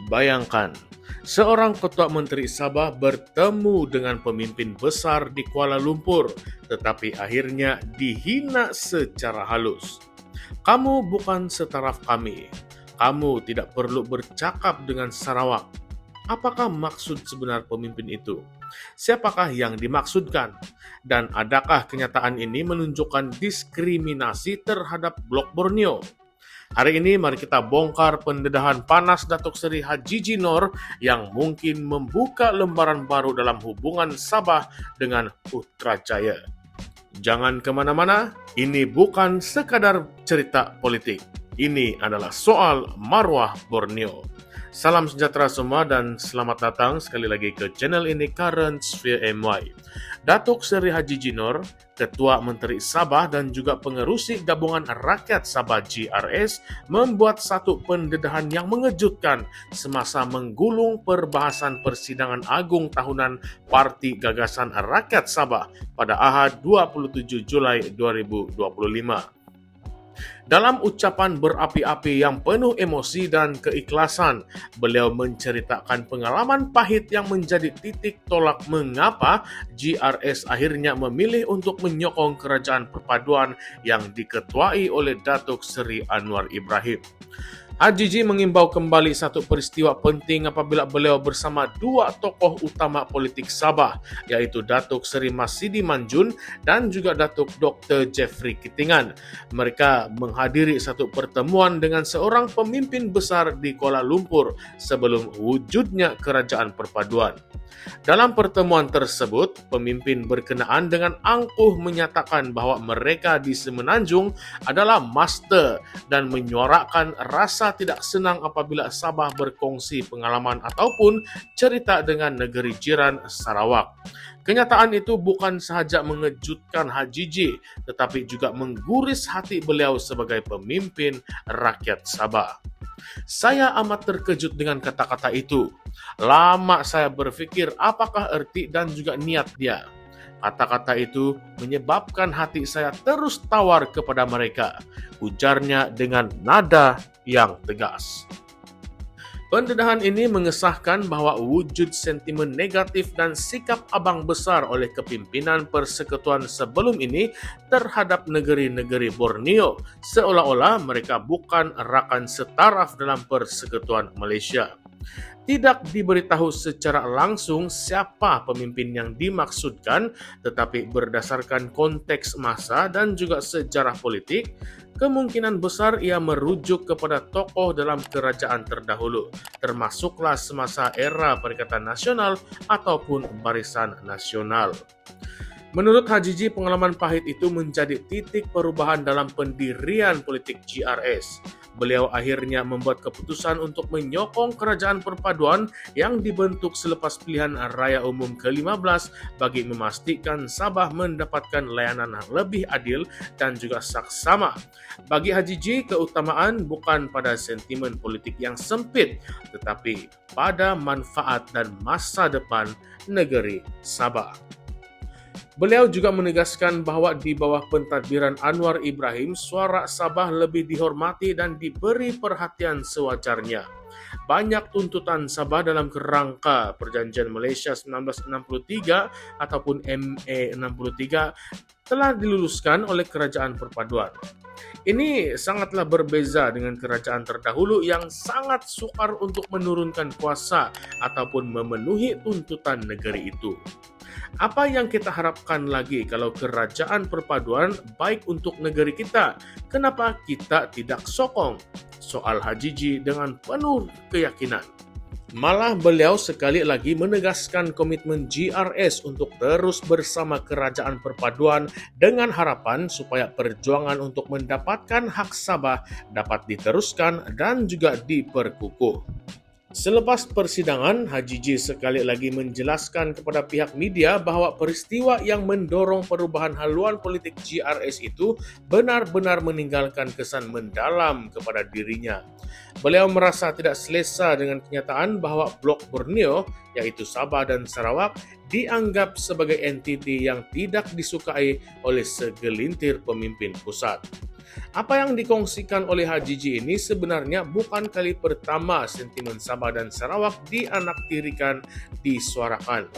Bayangkan, seorang ketua menteri Sabah bertemu dengan pemimpin besar di Kuala Lumpur, tetapi akhirnya dihina secara halus. Kamu bukan setaraf kami. Kamu tidak perlu bercakap dengan Sarawak. Apakah maksud sebenar pemimpin itu? Siapakah yang dimaksudkan? Dan adakah kenyataan ini menunjukkan diskriminasi terhadap Blok Borneo? Hari ini mari kita bongkar pendedahan panas Datuk Seri Haji Jinor yang mungkin membuka lembaran baru dalam hubungan Sabah dengan Putrajaya. Jangan kemana-mana, ini bukan sekadar cerita politik. Ini adalah soal marwah Borneo. Salam sejahtera semua dan selamat datang sekali lagi ke channel ini Current Sphere MY. Datuk Seri Haji Jinor, Ketua Menteri Sabah dan juga pengerusi Gabungan Rakyat Sabah GRS membuat satu pendedahan yang mengejutkan semasa menggulung perbahasan persidangan agung tahunan Parti Gagasan Rakyat Sabah pada Ahad 27 Julai 2025. Dalam ucapan berapi-api yang penuh emosi dan keikhlasan, beliau menceritakan pengalaman pahit yang menjadi titik tolak mengapa GRS akhirnya memilih untuk menyokong kerajaan perpaduan yang diketuai oleh Datuk Seri Anwar Ibrahim. Haji Ji mengimbau kembali satu peristiwa penting apabila beliau bersama dua tokoh utama politik Sabah, yaitu Datuk Seri Masidi Manjun dan juga Datuk Dr. Jeffrey Kitingan. Mereka menghadiri satu pertemuan dengan seorang pemimpin besar di Kuala Lumpur sebelum wujudnya kerajaan perpaduan. Dalam pertemuan tersebut, pemimpin berkenaan dengan angkuh menyatakan bahwa mereka di Semenanjung adalah master dan menyuarakan rasa tidak senang apabila Sabah berkongsi pengalaman ataupun cerita dengan negeri jiran Sarawak. Kenyataan itu bukan sahaja mengejutkan Haji Ji, tetapi juga mengguris hati beliau sebagai pemimpin rakyat Sabah. Saya amat terkejut dengan kata-kata itu. Lama saya berpikir apakah erti dan juga niat dia. Kata-kata itu menyebabkan hati saya terus tawar kepada mereka, ujarnya dengan nada yang tegas. Pendedahan ini mengesahkan bahwa wujud sentimen negatif dan sikap abang besar oleh kepimpinan persekutuan sebelum ini terhadap negeri-negeri Borneo, seolah-olah mereka bukan rakan setaraf dalam persekutuan Malaysia. Tidak diberitahu secara langsung siapa pemimpin yang dimaksudkan, tetapi berdasarkan konteks masa dan juga sejarah politik, kemungkinan besar ia merujuk kepada tokoh dalam kerajaan terdahulu, termasuklah semasa era Perikatan Nasional ataupun Barisan Nasional. Menurut Haji Ji, pengalaman pahit itu menjadi titik perubahan dalam pendirian politik GRS. Beliau akhirnya membuat keputusan untuk menyokong kerajaan perpaduan yang dibentuk selepas pilihan raya umum ke-15 bagi memastikan Sabah mendapatkan layanan yang lebih adil dan juga saksama. Bagi Haji Ji, keutamaan bukan pada sentimen politik yang sempit, tetapi pada manfaat dan masa depan negeri Sabah. Beliau juga menegaskan bahwa di bawah pentadbiran Anwar Ibrahim, suara Sabah lebih dihormati dan diberi perhatian sewajarnya. Banyak tuntutan Sabah dalam kerangka Perjanjian Malaysia 1963 ataupun MA 63 telah diluluskan oleh Kerajaan Perpaduan. Ini sangatlah berbeza dengan kerajaan terdahulu yang sangat sukar untuk menurunkan kuasa ataupun memenuhi tuntutan negeri itu. Apa yang kita harapkan lagi kalau kerajaan perpaduan baik untuk negeri kita? Kenapa kita tidak sokong? Soal Haji Ji dengan penuh keyakinan. Malah beliau sekali lagi menegaskan komitmen GRS untuk terus bersama kerajaan perpaduan dengan harapan supaya perjuangan untuk mendapatkan hak Sabah dapat diteruskan dan juga diperkukuh. Selepas persidangan, Haji Ji sekali lagi menjelaskan kepada pihak media bahwa peristiwa yang mendorong perubahan haluan politik GRS itu benar-benar meninggalkan kesan mendalam kepada dirinya. Beliau merasa tidak selesa dengan kenyataan bahwa Blok Borneo, yaitu Sabah dan Sarawak, dianggap sebagai entiti yang tidak disukai oleh segelintir pemimpin pusat. Apa yang dikongsikan oleh HJJ ini sebenarnya bukan kali pertama sentimen Sabah dan Sarawak dianaktirikan, disuarakan.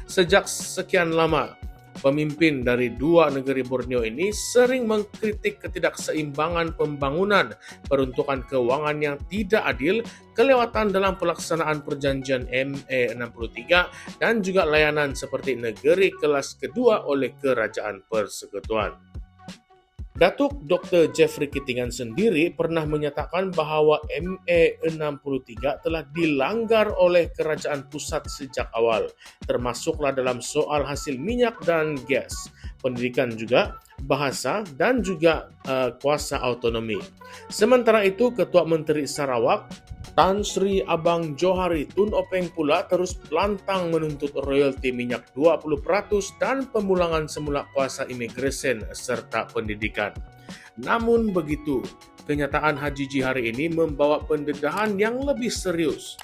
Sejak sekian lama, pemimpin dari dua negeri Borneo ini sering mengkritik ketidakseimbangan pembangunan, peruntukan keuangan yang tidak adil, kelewatan dalam pelaksanaan perjanjian ME63, dan juga layanan seperti negeri kelas kedua oleh Kerajaan Persekutuan. Datuk Dr. Jeffrey Kitingan sendiri pernah menyatakan bahawa ME63 telah dilanggar oleh kerajaan pusat sejak awal, termasuklah dalam soal hasil minyak dan gas, pendidikan juga, bahasa, dan juga kuasa autonomi. Sementara itu, Ketua Menteri Sarawak, Tan Sri Abang Johari Tun Openg pula terus lantang menuntut royalti minyak 20% dan pemulangan semula kuasa imigresen serta pendidikan. Namun begitu, kenyataan HJJ hari ini membawa pendedahan yang lebih serius.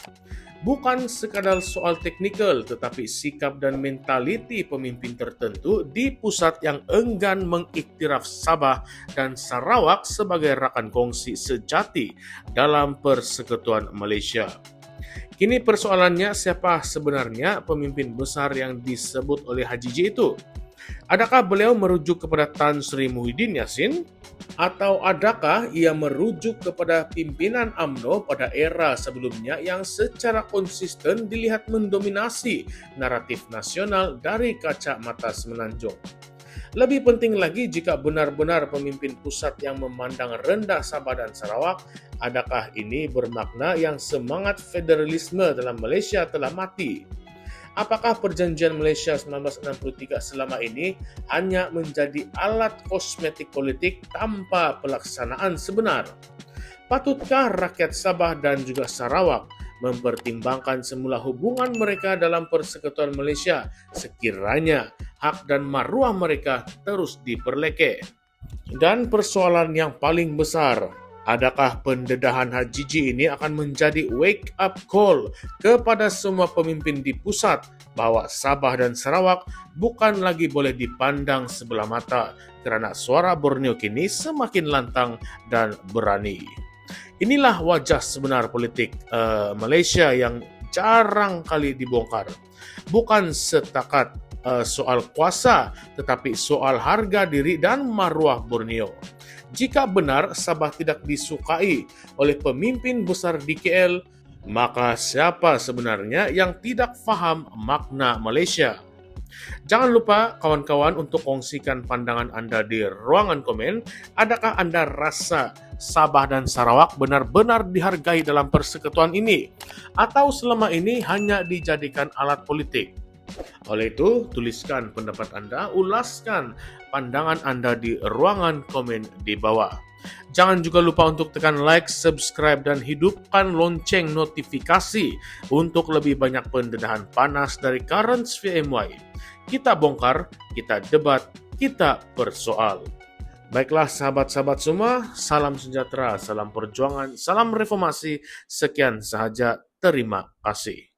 Bukan sekadar soal teknikal, tetapi sikap dan mentaliti pemimpin tertentu di pusat yang enggan mengiktiraf Sabah dan Sarawak sebagai rakan kongsi sejati dalam Persekutuan Malaysia. Kini persoalannya, siapa sebenarnya pemimpin besar yang disebut oleh HJJ itu? Adakah beliau merujuk kepada Tan Sri Muhyiddin Yassin? Atau adakah ia merujuk kepada pimpinan UMNO pada era sebelumnya yang secara konsisten dilihat mendominasi naratif nasional dari kacamata semenanjung? Lebih penting lagi, jika benar-benar pemimpin pusat yang memandang rendah Sabah dan Sarawak, adakah ini bermakna yang semangat federalisme dalam Malaysia telah mati? Apakah perjanjian Malaysia 1963 selama ini hanya menjadi alat kosmetik politik tanpa pelaksanaan sebenar? Patutkah rakyat Sabah dan juga Sarawak mempertimbangkan semula hubungan mereka dalam Persekutuan Malaysia sekiranya hak dan maruah mereka terus diperlekeh? Dan persoalan yang paling besar, adakah pendedahan HJJ ini akan menjadi wake up call kepada semua pemimpin di pusat bahwa Sabah dan Sarawak bukan lagi boleh dipandang sebelah mata kerana suara Borneo kini semakin lantang dan berani? Inilah wajah sebenar politik Malaysia yang jarang kali dibongkar. Bukan setakat soal kuasa, tetapi soal harga diri dan maruah Borneo. Jika benar Sabah tidak disukai oleh pemimpin besar di KL, maka siapa sebenarnya yang tidak faham makna Malaysia? Jangan lupa kawan-kawan untuk kongsikan pandangan anda di ruangan komen. Adakah anda rasa Sabah dan Sarawak benar-benar dihargai dalam persekutuan ini? Atau selama ini hanya dijadikan alat politik? Oleh itu, tuliskan pendapat anda, ulaskan pandangan anda di ruangan komen di bawah. Jangan juga lupa untuk tekan like, subscribe, dan hidupkan lonceng notifikasi untuk lebih banyak pendedahan panas dari Currents VMY. Kita bongkar, kita debat, kita persoal. Baiklah sahabat-sahabat semua, salam sejahtera, salam perjuangan, salam reformasi. Sekian sahaja, terima kasih.